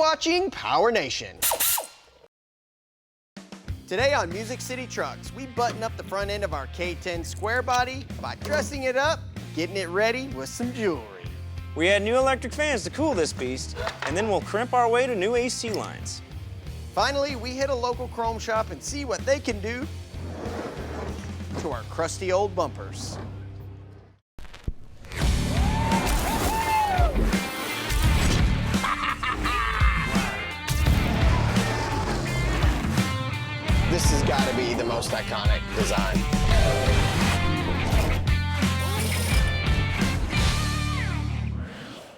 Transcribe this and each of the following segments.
watching PowerNation. Today on Music City Trucks, we button up the front end of our K10 square body by dressing it up, getting it ready with some jewelry. We add new electric fans to cool this beast, and then we'll crimp our way to new AC lines. Finally, we hit a local chrome shop and see what they can do to our crusty old bumpers. This has got to be the most iconic design.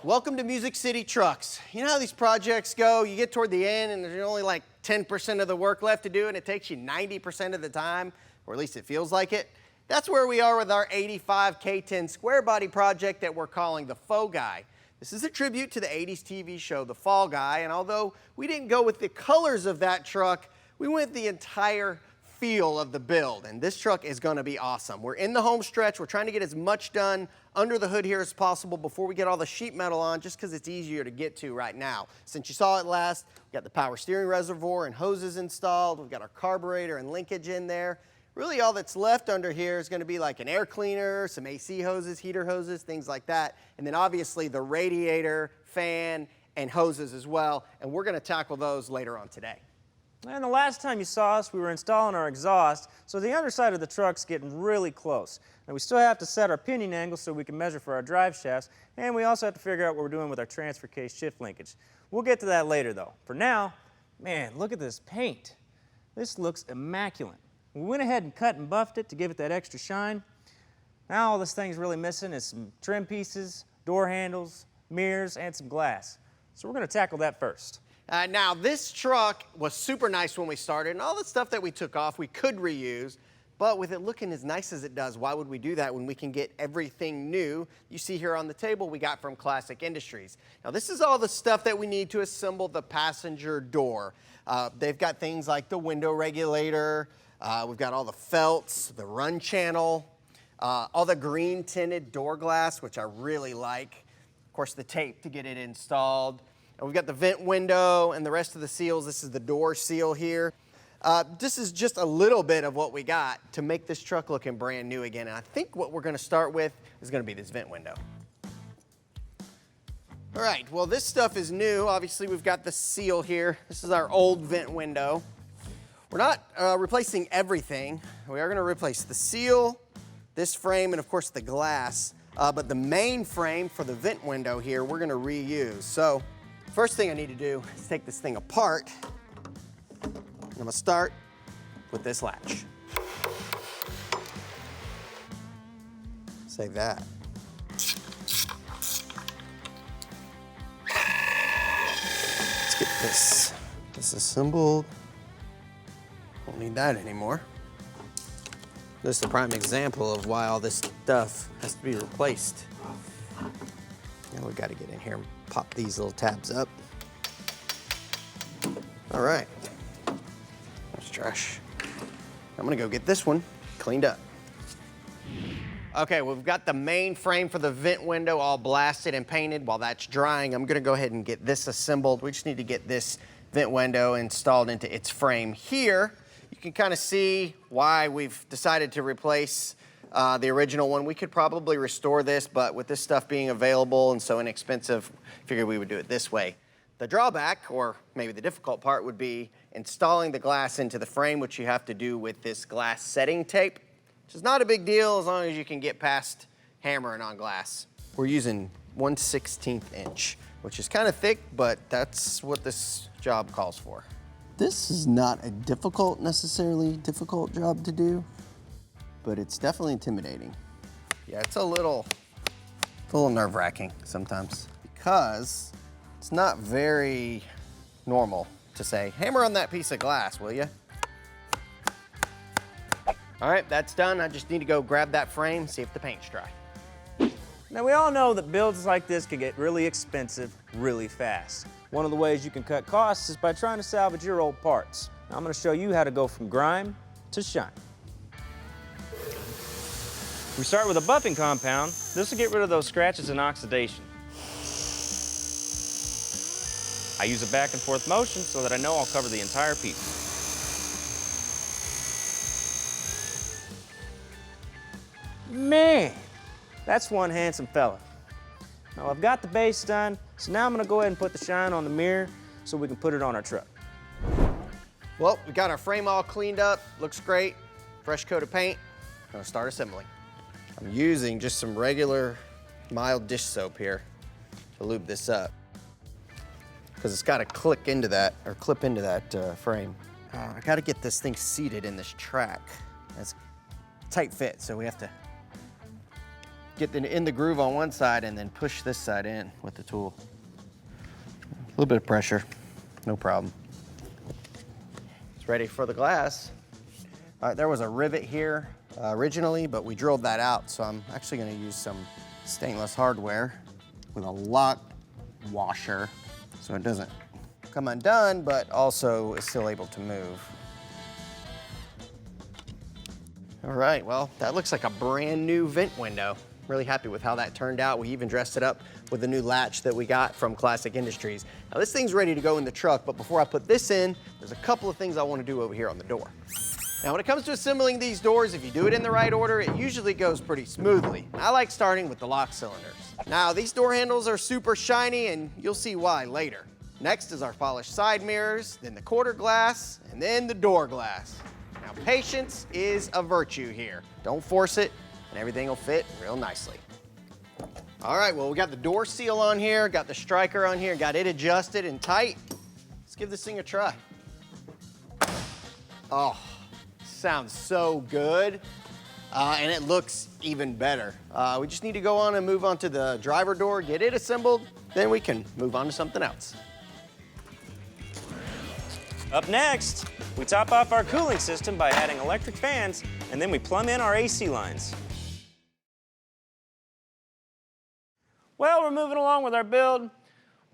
Welcome to Music City Trucks. You know how these projects go? You get toward the end and there's only like 10% of the work left to do and it takes you 90% of the time, or at least it feels like it. That's where we are with our 85 K10 square body project that we're calling the Faux Guy. This is a tribute to the 80s TV show The Fall Guy, and although we didn't go with the colors of that truck, we went the entire feel of the build, and this truck is gonna be awesome. We're in the home stretch. We're trying to get as much done under the hood here as possible before we get all the sheet metal on, just because it's easier to get to right now. Since you saw it last, we've got the power steering reservoir and hoses installed. We've got our carburetor and linkage in there. Really all that's left under here is gonna be like an air cleaner, some AC hoses, heater hoses, things like that. And then obviously the radiator, fan, and hoses as well. And we're gonna tackle those later on today. And the last time you saw us, we were installing our exhaust, so the underside of the truck's getting really close. And we still have to set our pinion angle so we can measure for our drive shafts, and we also have to figure out what we're doing with our transfer case shift linkage. We'll get to that later though. For now, man, look at this paint. This looks immaculate. We went ahead and cut and buffed it to give it that extra shine. Now all this thing's really missing is some trim pieces, door handles, mirrors, and some glass. So we're gonna tackle that first. Now, this truck was super nice when we started, and all the stuff that we took off we could reuse, but with it looking as nice as it does, why would we do that when we can get everything new you see here on the table we got from Classic Industries? Now, this is all the stuff that we need to assemble the passenger door. They've got things like the window regulator, we've got all the felts, the run channel, all the green tinted door glass, which I really like. Of course, the tape to get it installed. And we've got the vent window and the rest of the seals. This is the door seal here. This is just a little bit of what we got to make this truck looking brand new again. And I think what we're gonna start with is gonna be this vent window. All right, well, this stuff is new. Obviously, we've got the seal here. This is our old vent window. We're not replacing everything. We are gonna replace the seal, this frame, and of course the glass. But the main frame for the vent window here, we're gonna reuse. So, first thing I need to do is take this thing apart. I'm gonna start with this latch. Say that. Let's get this disassembled. Don't need that anymore. This is a prime example of why all this stuff has to be replaced. Now we gotta get in here and pop these little tabs up. All right, that's trash. I'm gonna go get this one cleaned up. Okay, we've got the main frame for the vent window all blasted and painted. While that's drying, I'm gonna go ahead and get this assembled. We just need to get this vent window installed into its frame here. You can kind of see why we've decided to replace the original one. We could probably restore this, but with this stuff being available and so inexpensive, figured we would do it this way. The drawback, or maybe the difficult part, would be installing the glass into the frame, which you have to do with this glass setting tape, which is not a big deal as long as you can get past hammering on glass. We're using 1/16 inch, which is kind of thick, but that's what this job calls for. This is not a necessarily difficult job to do, but it's definitely intimidating. Yeah, it's a little nerve-wracking sometimes because it's not very normal to say, hammer on that piece of glass, will you? All right, that's done. I just need to go grab that frame, see if the paint's dry. Now, we all know that builds like this can get really expensive really fast. One of the ways you can cut costs is by trying to salvage your old parts. Now, I'm going to show you how to go from grime to shine. We start with a buffing compound. This will get rid of those scratches and oxidation. I use a back and forth motion so that I know I'll cover the entire piece. Man, that's one handsome fella. Now I've got the base done, so now I'm gonna go ahead and put the shine on the mirror so we can put it on our truck. Well, we got our frame all cleaned up, looks great. Fresh coat of paint, gonna start assembling. I'm using just some regular mild dish soap here to lube this up, because it's gotta click into that, or clip into that frame. I gotta get this thing seated in this track. It's a tight fit, so we have to get in the groove on one side and then push this side in with the tool. A little bit of pressure, no problem. It's ready for the glass. All right, there was a rivet here originally, but we drilled that out, so I'm actually gonna use some stainless hardware with a lock washer so it doesn't come undone, but also is still able to move. All right, well, that looks like a brand new vent window. Really happy with how that turned out. We even dressed it up with the new latch that we got from Classic Industries. Now this thing's ready to go in the truck, but before I put this in, there's a couple of things I want to do over here on the door. Now when it comes to assembling these doors, if you do it in the right order, it usually goes pretty smoothly. I like starting with the lock cylinders. Now these door handles are super shiny, and you'll see why later. Next is our polished side mirrors, then the quarter glass, and then the door glass. Now patience is a virtue here. Don't force it, and everything will fit real nicely. All right, well, we got the door seal on here, got the striker on here, got it adjusted and tight. Let's give this thing a try. Oh, sounds so good. And it looks even better. We just need to go on and move on to the driver door, get it assembled, then we can move on to something else. Up next, we top off our cooling system by adding electric fans, and then we plumb in our AC lines. Well, we're moving along with our build.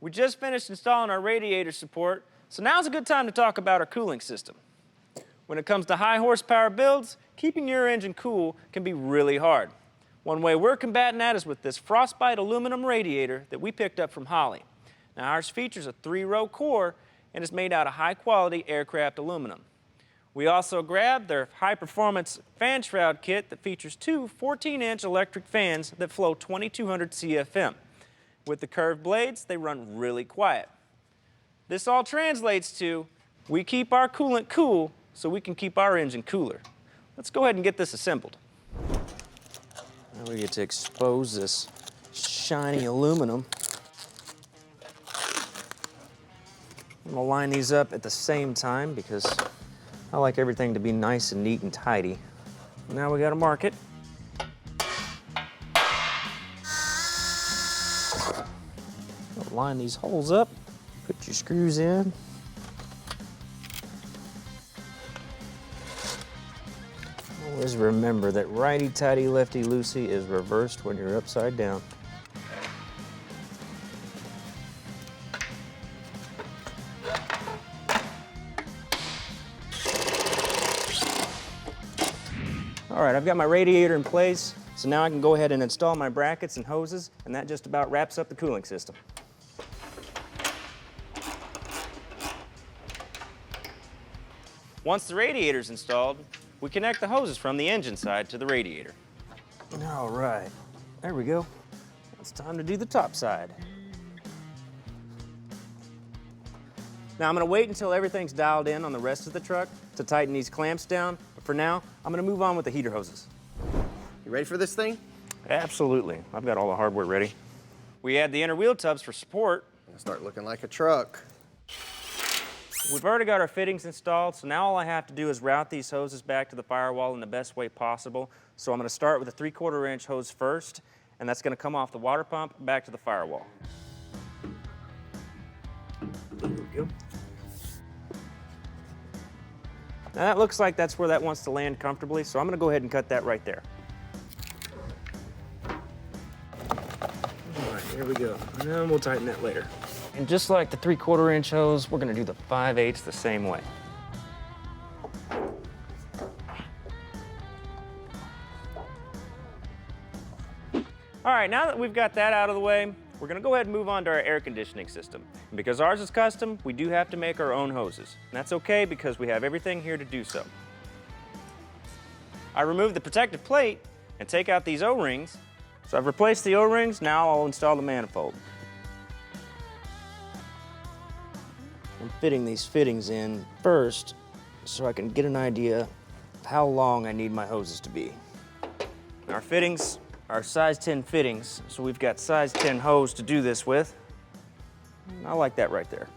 We just finished installing our radiator support, so now's a good time to talk about our cooling system. When it comes to high horsepower builds, keeping your engine cool can be really hard. One way we're combating that is with this Frostbite aluminum radiator that we picked up from Holley. Now ours features a 3-row core and is made out of high-quality aircraft aluminum. We also grabbed their high-performance fan shroud kit that features two 14-inch electric fans that flow 2200 CFM. With the curved blades, they run really quiet. This all translates to, we keep our coolant cool so we can keep our engine cooler. Let's go ahead and get this assembled. Now we get to expose this shiny aluminum. I'm gonna line these up at the same time because I like everything to be nice and neat and tidy. Now we gotta mark it. Line these holes up, put your screws in. Always remember that righty-tighty, lefty-loosey is reversed when you're upside down. All right, I've got my radiator in place, so now I can go ahead and install my brackets and hoses, and that just about wraps up the cooling system. Once the radiator's installed, we connect the hoses from the engine side to the radiator. All right, there we go. It's time to do the top side. Now I'm gonna wait until everything's dialed in on the rest of the truck to tighten these clamps down, but for now, I'm gonna move on with the heater hoses. You ready for this thing? Absolutely, I've got all the hardware ready. We add the inner wheel tubs for support. It'll start looking like a truck. We've already got our fittings installed, so now all I have to do is route these hoses back to the firewall in the best way possible. So I'm gonna start with a 3/4 inch hose first, and that's gonna come off the water pump back to the firewall. There we go. Now that looks like that's where that wants to land comfortably, so I'm gonna go ahead and cut that right there. All right, here we go. And then we'll tighten that later. And just like the 3/4 inch hose, we're gonna do the 5/8 the same way. All right, now that we've got that out of the way, we're gonna go ahead and move on to our air conditioning system. And because ours is custom, we do have to make our own hoses. And that's okay because we have everything here to do so. I removed the protective plate and take out these O-rings. So I've replaced the O-rings, now I'll install the manifold. I'm fitting these fittings in first so I can get an idea of how long I need my hoses to be. Our fittings are size 10 fittings, so we've got size 10 hose to do this with. I like that right there.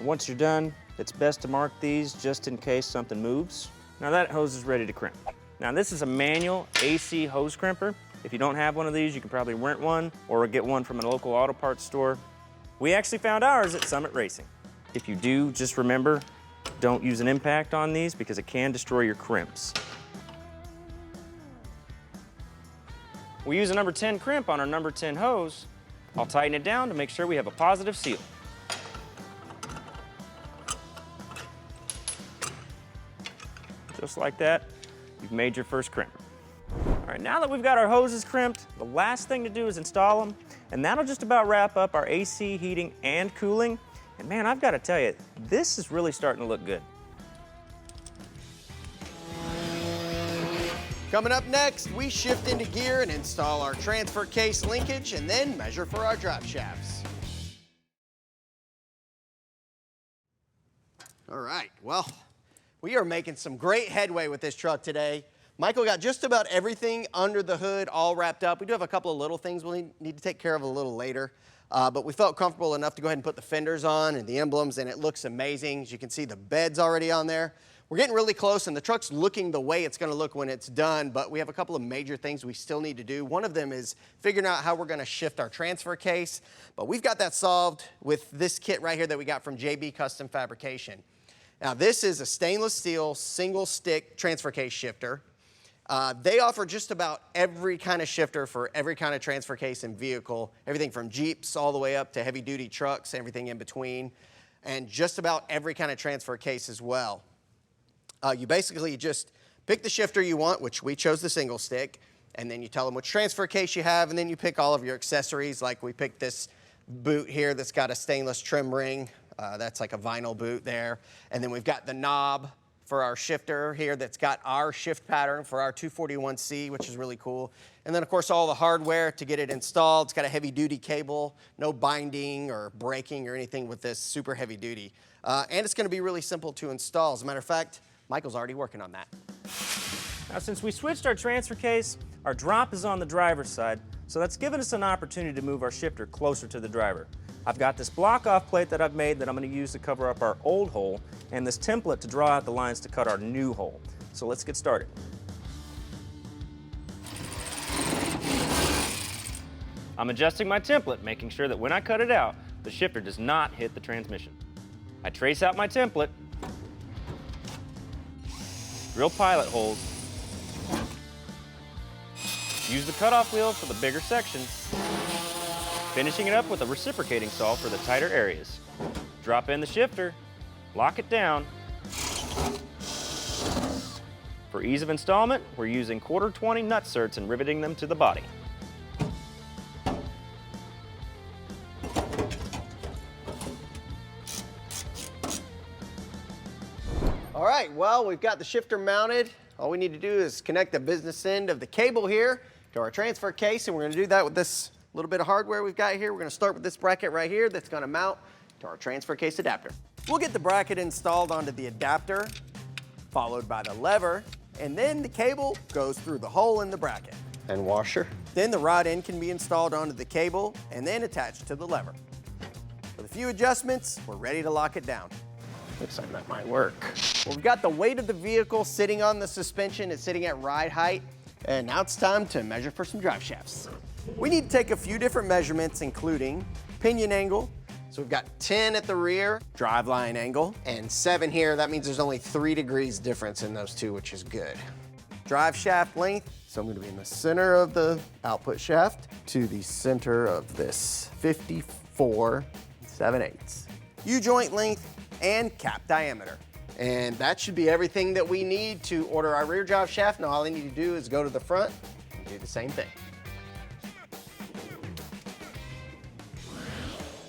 Once you're done, it's best to mark these just in case something moves. Now that hose is ready to crimp. Now this is a manual AC hose crimper. If you don't have one of these, you can probably rent one or get one from a local auto parts store. We actually found ours at Summit Racing. If you do, just remember, don't use an impact on these because it can destroy your crimps. We use a number 10 crimp on our number 10 hose. I'll tighten it down to make sure we have a positive seal. Just like that, you've made your first crimp. All right, now that we've got our hoses crimped, the last thing to do is install them, and that'll just about wrap up our AC heating and cooling. And man, I've got to tell you, this is really starting to look good. Coming up next, we shift into gear and install our transfer case linkage and then measure for our drive shafts. All right, well, we are making some great headway with this truck today. Michael got just about everything under the hood all wrapped up. We do have a couple of little things we'll need to take care of a little later, but we felt comfortable enough to go ahead and put the fenders on and the emblems, and it looks amazing. As you can see, the bed's already on there. We're getting really close, and the truck's looking the way it's gonna look when it's done, but we have a couple of major things we still need to do. One of them is figuring out how we're gonna shift our transfer case, but we've got that solved with this kit right here that we got from JB Custom Fabrication. Now, this is a stainless steel single stick transfer case shifter. They offer just about every kind of shifter for every kind of transfer case and vehicle, everything from Jeeps all the way up to heavy duty trucks, everything in between, and just about every kind of transfer case as well. You basically just pick the shifter you want, which we chose the single stick, and then you tell them which transfer case you have, and then you pick all of your accessories, like we picked this boot here that's got a stainless trim ring. That's like a vinyl boot there. And then we've got the knob for our shifter here that's got our shift pattern for our 241C, which is really cool. And then, of course, all the hardware to get it installed. It's got a heavy-duty cable, no binding or braking or anything with this, super heavy duty. And it's going to be really simple to install. As a matter of fact, Michael's already working on that. Now, since we switched our transfer case, our drop is on the driver's side, so that's given us an opportunity to move our shifter closer to the driver. I've got this block-off plate that I've made that I'm going to use to cover up our old hole, and this template to draw out the lines to cut our new hole. So let's get started. I'm adjusting my template, making sure that when I cut it out, the shifter does not hit the transmission. I trace out my template, drill pilot holes, use the cutoff wheel for the bigger sections, finishing it up with a reciprocating saw for the tighter areas. Drop in the shifter, lock it down. For ease of installment, we're using 1/4-20 nut certs and riveting them to the body. All right, well, we've got the shifter mounted. All we need to do is connect the business end of the cable here to our transfer case, and we're gonna do that with this little bit of hardware we've got here. We're gonna start with this bracket right here that's gonna mount to our transfer case adapter. We'll get the bracket installed onto the adapter, followed by the lever, and then the cable goes through the hole in the bracket. And washer. Then the rod end can be installed onto the cable and then attached to the lever. With a few adjustments, we're ready to lock it down. Looks like that might work. Well, we've got the weight of the vehicle sitting on the suspension. It's sitting at ride height. And now it's time to measure for some drive shafts. We need to take a few different measurements, including pinion angle. So we've got 10 at the rear, drive line angle, and 7 here. That means there's only 3 degrees difference in those two, which is good. Drive shaft length. So I'm going to be in the center of the output shaft to the center of this 54 7/8. U-joint length and cap diameter. And that should be everything that we need to order our rear drive shaft. Now all I need to do is go to the front, do the same thing.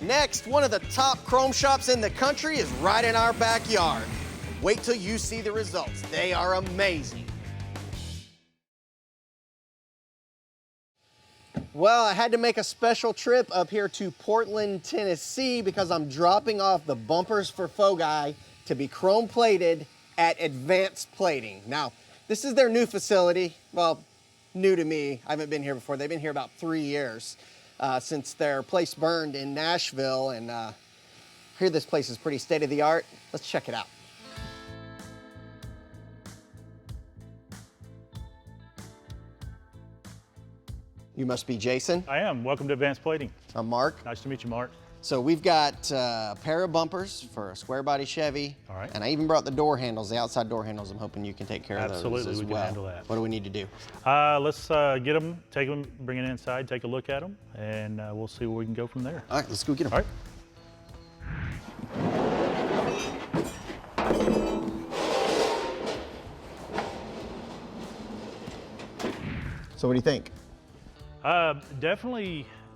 Next, one of the top chrome shops in the country is right in our backyard. Wait till you see the results. They are amazing. Well, I had to make a special trip up here to Portland, Tennessee because I'm dropping off the bumpers for Faux Guy to be chrome plated at Advanced Plating. Now, this is their new facility. Well, new to me. I haven't been here before. They've been here about 3 years since their place burned in Nashville. And I hear this place is pretty state-of-the-art. Let's check it out. You must be Jason. I am. Welcome to Advanced Plating. I'm Mark. Nice to meet you, Mark. So we've got a pair of bumpers for a square body Chevy. All right. And I even brought the door handles, the outside door handles. I'm hoping you can take care of those as well. Absolutely, we can handle that. What do we need to do? Let's get them, take them, bring it inside, take a look at them, and we'll see where we can go from there. All right, let's go get them. All right. So what do you think?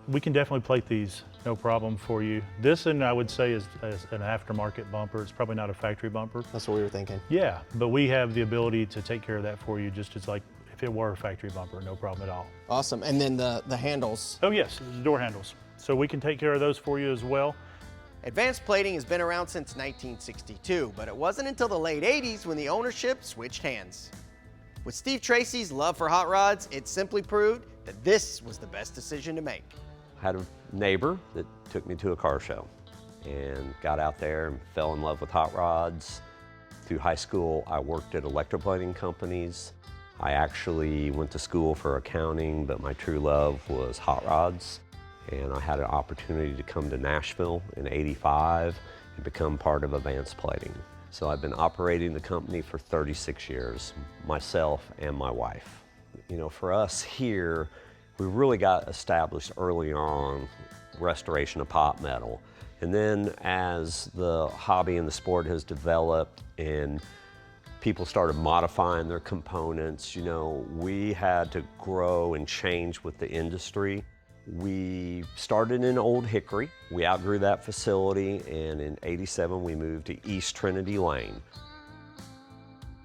We can definitely plate these, no problem for you. This, and I would say, is an aftermarket bumper. It's probably not a factory bumper. That's what we were thinking. Yeah, but we have the ability to take care of that for you, just as like if it were a factory bumper, no problem at all. Awesome. And then the handles. Oh yes, the door handles. So we can take care of those for you as well. Advanced Plating has been around since 1962, but it wasn't until the late 80s when the ownership switched hands. With Steve Tracy's love for hot rods, it simply proved that this was the best decision to make. I had a neighbor that took me to a car show and got out there and fell in love with hot rods. Through high school, I worked at electroplating companies. I actually went to school for accounting, but my true love was hot rods. And I had an opportunity to come to Nashville in '85 and become part of Advanced Plating. So I've been operating the company for 36 years, myself and my wife. You know, for us here, we really got established early on restoration of pot metal. And then as the hobby and the sport has developed and people started modifying their components, you know, we had to grow and change with the industry. We started in Old Hickory. We outgrew that facility, and in '87 we moved to East Trinity Lane.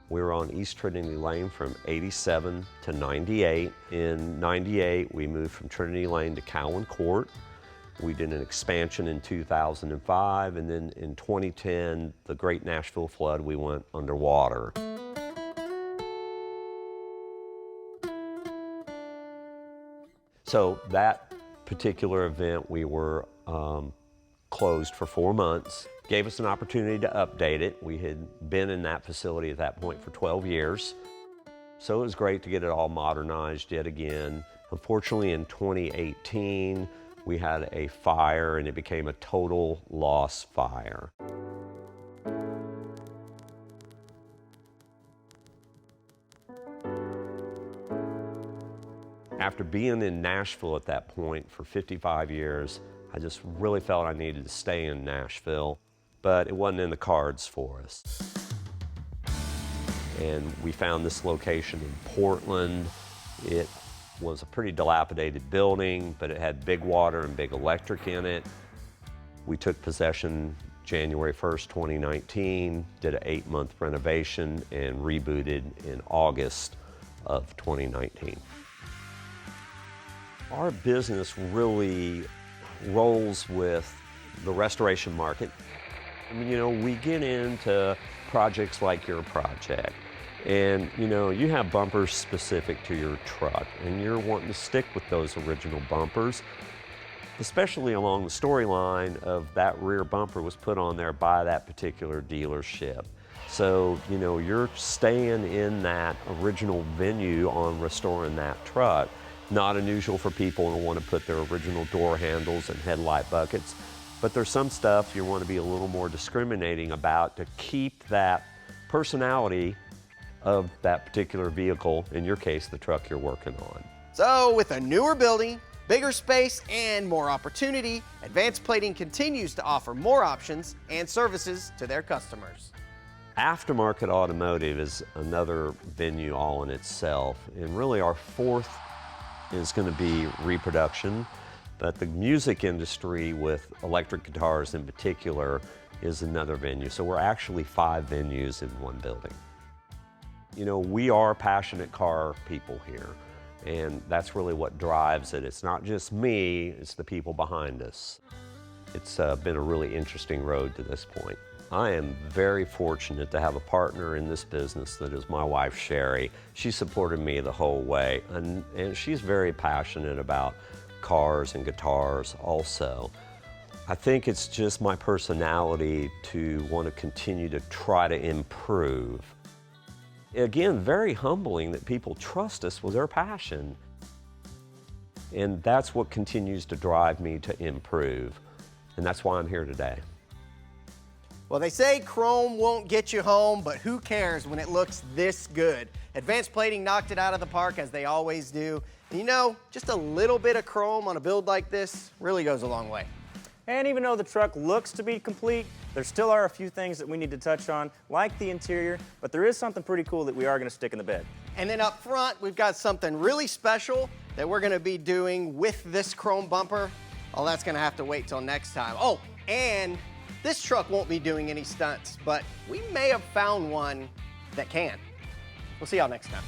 We were on East Trinity Lane from '87 to '98. In '98 we moved from Trinity Lane to Cowan Court. We did an expansion in 2005, and then in 2010, the Great Nashville Flood, we went underwater. So that particular event, we were closed for 4 months. Gave us an opportunity to update it. We had been in that facility at that point for 12 years. So it was great to get it all modernized yet again. Unfortunately, in 2018, we had a fire and it became a total loss fire. After being in Nashville at that point for 55 years, I just really felt I needed to stay in Nashville, but it wasn't in the cards for us. And we found this location in Portland. It was a pretty dilapidated building, but it had big water and big electric in it. We took possession January 1st, 2019, did an 8-month renovation, and rebooted in August of 2019. Our business really rolls with the restoration market. I mean, you know, we get into projects like your project, and you know, you have bumpers specific to your truck, and you're wanting to stick with those original bumpers, especially along the storyline of that rear bumper was put on there by that particular dealership. So, you know, you're staying in that original venue on restoring that truck. Not unusual for people to want to put their original door handles and headlight buckets, but there's some stuff you want to be a little more discriminating about to keep that personality of that particular vehicle, in your case, the truck you're working on. So with a newer building, bigger space, and more opportunity, Advanced Plating continues to offer more options and services to their customers. Aftermarket Automotive is another venue all in itself, and really our fourth is going to be reproduction, but the music industry with electric guitars in particular is another venue. So we're actually 5 venues in one building. You know, we are passionate car people here, and that's really what drives it. It's not just me, it's the people behind us. It's been a really interesting road to this point. I am very fortunate to have a partner in this business that is my wife, Sherry. She supported me the whole way, and she's very passionate about cars and guitars also. I think it's just my personality to want to continue to try to improve. Again, very humbling that people trust us with their passion. And that's what continues to drive me to improve. And that's why I'm here today. Well, they say chrome won't get you home, but who cares when it looks this good? Advanced Plating knocked it out of the park, as they always do. And you know, just a little bit of chrome on a build like this really goes a long way. And even though the truck looks to be complete, there still are a few things that we need to touch on, like the interior, but there is something pretty cool that we are going to stick in the bed. And then up front, we've got something really special that we're gonna be doing with this chrome bumper. All that's gonna have to wait till next time. Oh, and this truck won't be doing any stunts, but we may have found one that can. We'll see y'all next time.